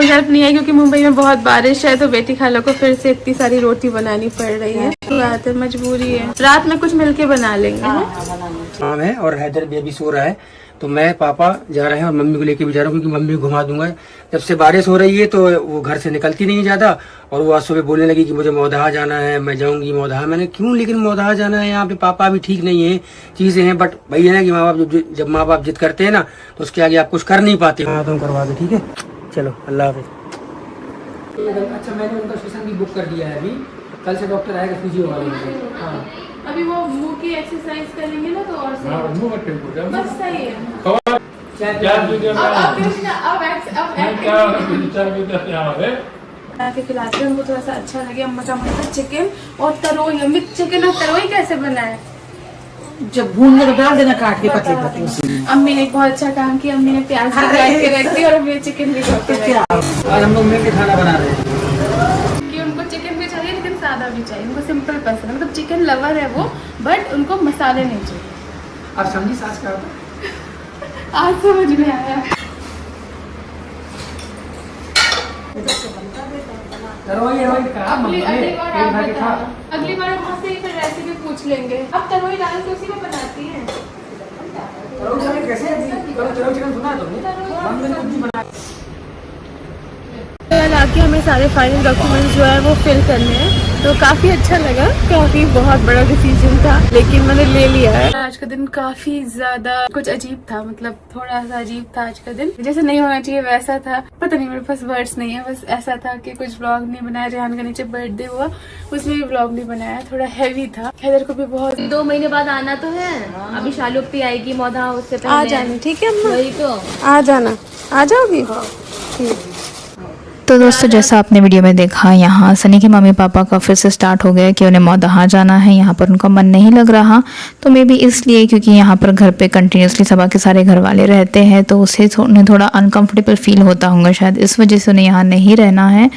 Help नहीं है क्योंकि मुंबई में बहुत बारिश है, तो बेटी खाला को फिर से इतनी सारी रोटी बनानी पड़ रही है। तो रात में मजबूरी है, रात में कुछ मिलके बना लेंगे। काम है और हैदर भी अभी सो रहा है, तो मैं पापा जा रहे हैं और मम्मी को लेके भी जा रहा हूँ क्योंकि मम्मी को घुमा दूंगा। जब से बारिश हो रही है तो वो घर से निकलती नहीं ज्यादा, और वो आज सुबह बोलने लगी कि मुझे मौदहा जाना है, मैं जाऊंगी मौदहा। मैंने क्यों, लेकिन मौदहा जाना है, यहाँ पे पापा भी ठीक नहीं है, चीजें हैं, बट वही है ना कि माँ बाप जब माँ बाप जिद करते हैं ना तो उसके आगे आप कुछ कर नहीं पाते। हाँ तुम करवा दो, ठीक है, चलो अल्लाह हाफिज। अच्छा मैंने उनका सेशन भी बुक कर दिया है, अभी कल से डॉक्टर आएगा फिजियो वाले। हाँ अभी वो मुंह की एक्सरसाइज करेंगे ना तो और सही, बस सही है। के खिलाते हैं उनको थोड़ा सा अच्छा लगे। अम्मा का मन था चिकन और तरोई, अम्मी चिकन और तरोई कैसे बनाए? जब भून के डाल देना काट के पतले पतले। अम्मी ने बहुत अच्छा काम किया, अम्मी ने प्याज भी काट के रख दी और अम्मी चिकन भी काट के रख दी। आज हम लोग मिलकर खाना बना रहे हैं कि उनको चिकन भी चाहिए लेकिन सादा भी चाहिए, उनको सिंपल पसंद है, मतलब चिकन लवर है वो, बट उनको मसाले नहीं चाहिए। आप समझी सास क्या होता? आज समझ में आया। अगली बार वहाँ से फिर रेसिपी पूछ लेंगे। अब तरोई डाल के उसी में बनाती है। हालांकि हमें सारे फाइनल डॉक्यूमेंट्स जो है वो फिल करने हैं, तो काफ़ी अच्छा लगा। काफ़ी बहुत बड़ा डिसीजन था लेकिन मैंने ले लिया है। आज का दिन काफ़ी ज़्यादा कुछ अजीब था, मतलब थोड़ा सा अजीब था आज का दिन, जैसे नहीं होना चाहिए वैसा था। पता नहीं, मेरे पास वर्ड्स नहीं है, बस ऐसा था कि कुछ व्लॉग नहीं बनाया। रेहान का नीचे बर्थडे हुआ, उसमें भी व्लॉग नहीं बनाया, थोड़ा हैवी था। हैदर को भी बहुत 2 महीने बाद आना तो है। अभी शालुक्ति आएगी मौधा, उससे पहले आ जाना। ठीक है अम्मा, वही तो आ जाना, आ जाओगी? ठीक। तो दोस्तों जैसा आपने वीडियो में देखा, यहाँ सनी के मम्मी पापा का फिर से स्टार्ट हो गया कि उन्हें मौदहा जाना है। यहाँ पर उनका मन नहीं लग रहा, तो मे बी इसलिए क्योंकि यहाँ पर घर पे कंटिन्यूसली सबा के सारे घर वाले रहते हैं, तो उसे उन्हें थोड़ा अनकंफर्टेबल फील होता होगा, शायद इस वजह से उन्हें यहाँ नहीं रहना है।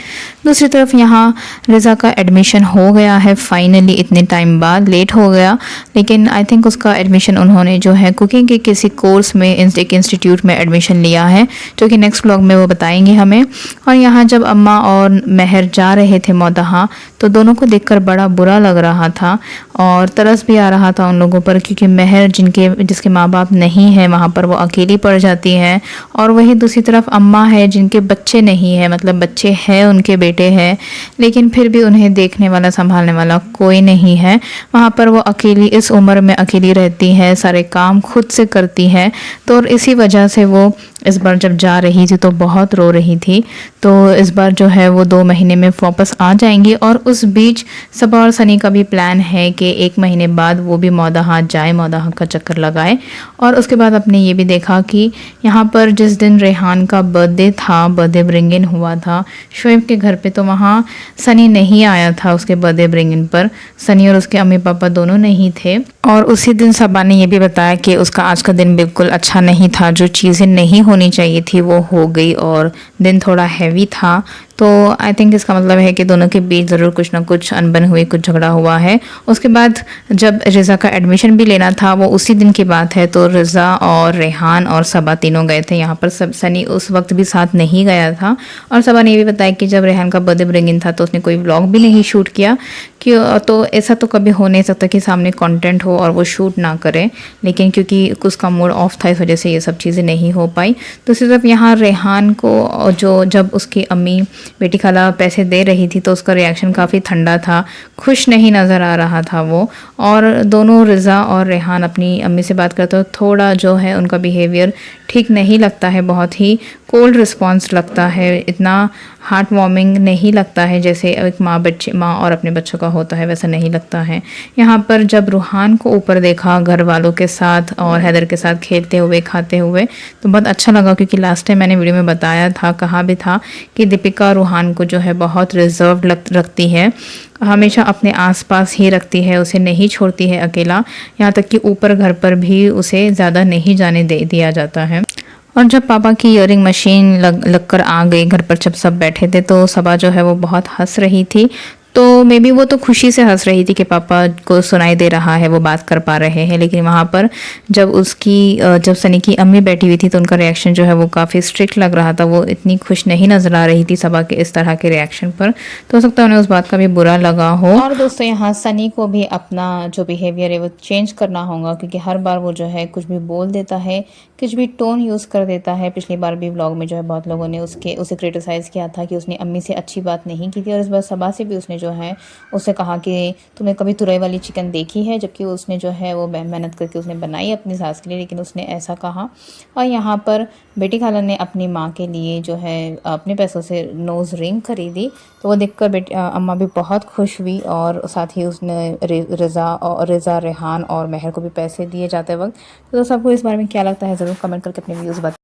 दूसरी तरफ यहाँ रिज़ा का एडमिशन हो गया है फाइनली, इतने टाइम बाद, लेट हो गया लेकिन आई थिंक उसका एडमिशन उन्होंने जो है कुकिंग के किसी कोर्स में एक इंस्टीट्यूट में एडमिशन लिया है, जो कि नेक्स्ट व्लॉग में वो बताएंगे हमें। और यहाँ जब अम्मा और महर जा रहे थे मौदहा, तो दोनों को देखकर बड़ा बुरा लग रहा था और तरस भी आ रहा था उन लोगों पर, क्योंकि महर जिसके माँ बाप नहीं है वहाँ पर वो अकेली पड़ जाती है, और वही दूसरी तरफ अम्मा है जिनके बच्चे नहीं है, मतलब बच्चे हैं, उनके बेटे हैं, लेकिन फिर भी उन्हें देखने वाला संभालने वाला कोई नहीं है। वहाँ पर वो अकेली, इस उम्र में अकेली रहती है, सारे काम खुद से करती है। तो इसी वजह से वो इस बार जब जा रही थी तो बहुत रो रही थी। तो इस बार जो है वो 2 महीने में वापस आ जाएंगी, और उस बीच सबा और सनी का भी प्लान है कि 1 महीने बाद वो भी मौदहा जाए, मौदहा का चक्कर लगाए। और उसके बाद आपने ये भी देखा कि यहाँ पर जिस दिन रेहान का बर्थडे था, बर्थडे ब्रिंग इन हुआ था शोएब के घर पे, तो वहाँ सनी नहीं आया था उसके बर्थडे ब्रिंग इन पर। सनी और उसके अम्मी पापा दोनों नहीं थे। और उसी दिन सबा ने ये भी बताया कि उसका आज का दिन बिल्कुल अच्छा नहीं था, जो चीज़ें नहीं होनी चाहिए थी वो हो गई और दिन थोड़ा हैवी था। तो आई थिंक इसका मतलब है कि दोनों के बीच ज़रूर कुछ ना कुछ अनबन हुई, कुछ झगड़ा हुआ है। उसके बाद जब रिज़ा का एडमिशन भी लेना था, वो उसी दिन की बात है, तो रिज़ा और रेहान और सबा तीनों गए थे। यहाँ पर सनी उस वक्त भी साथ नहीं गया था। और सबा ने ये भी बताया कि जब रेहान का बर्थडे ब्रिंग इन था तो उसने कोई व्लॉग भी नहीं शूट किया, कि तो ऐसा तो कभी हो नहीं सकता कि सामने कंटेंट हो और वो शूट ना करे, लेकिन क्योंकि उसका मूड ऑफ था इस वजह से ये सब चीज़ें नहीं हो पाई। दूसरी तरफ यहाँ रेहान को जब उसकी अम्मी बेटी खाला पैसे दे रही थी तो उसका रिएक्शन काफ़ी ठंडा था, खुश नहीं नज़र आ रहा था वो। और दोनों रिज़ा और रेहान अपनी अम्मी से बात करते हो, थोड़ा जो है उनका बिहेवियर ठीक नहीं लगता है, बहुत ही कोल्ड रिस्पॉन्स लगता है, इतना हार्ट वार्मिंग नहीं लगता है जैसे एक माँ और अपने बच्चों का होता है, वैसा नहीं लगता है। यहाँ पर जब रूहान को ऊपर देखा घर वालों के साथ और हैदर के साथ खेलते हुए खाते हुए, तो बहुत अच्छा लगा, क्योंकि लास्ट टाइम मैंने वीडियो में बताया था, कहा भी था कि दीपिका रूहान को जो है बहुत रिजर्व रखती है, हमेशा अपने आसपास ही रखती है, उसे नहीं छोड़ती है अकेला। यहाँ तक कि ऊपर घर पर भी उसे ज़्यादा नहीं जाने दिया जाता है। और जब पापा की ईयरिंग मशीन लग कर आ गई घर पर, जब सब बैठे थे, तो सबा जो है वो बहुत हंस रही थी। तो मे बी वो तो खुशी से हंस रही थी कि पापा को सुनाई दे रहा है, वो बात कर पा रहे हैं। लेकिन वहाँ पर जब सनी की अम्मी बैठी हुई थी तो उनका रिएक्शन जो है वो काफ़ी स्ट्रिक्ट लग रहा था। वो इतनी खुश नहीं नजर आ रही थी सबा के इस तरह के रिएक्शन पर। तो हो सकता है उन्हें उस बात का भी बुरा लगा हो। और दोस्तों यहाँ सनी को भी अपना जो बिहेवियर है वो चेंज करना होगा, क्योंकि हर बार वो जो है कुछ भी बोल देता है, कुछ भी टोन यूज़ कर देता है। पिछली बार भी व्लॉग में जो है बहुत लोगों ने उसे क्रिटिसाइज़ किया था कि उसने अम्मी से अच्छी बात नहीं की थी, और इस बार सबा से भी उसने जो है उसे कहा कि तुमने कभी तुरई वाली चिकन देखी है, जबकि उसने जो है वो मेहनत करके उसने बनाई अपनी सास के लिए, लेकिन उसने ऐसा कहा। और यहाँ पर बेटी खाला ने अपनी माँ के लिए जो है अपने पैसों से नोज़ रिंग खरीदी, तो वो देखकर अम्मा भी बहुत खुश हुई, और साथ ही उसने रिज़ा, रेहान और महर को भी पैसे दिए जाते वक्त। तो सबको इस बारे में क्या लगता है ज़रूर कमेंट करके अपने व्यूज़ बताएं।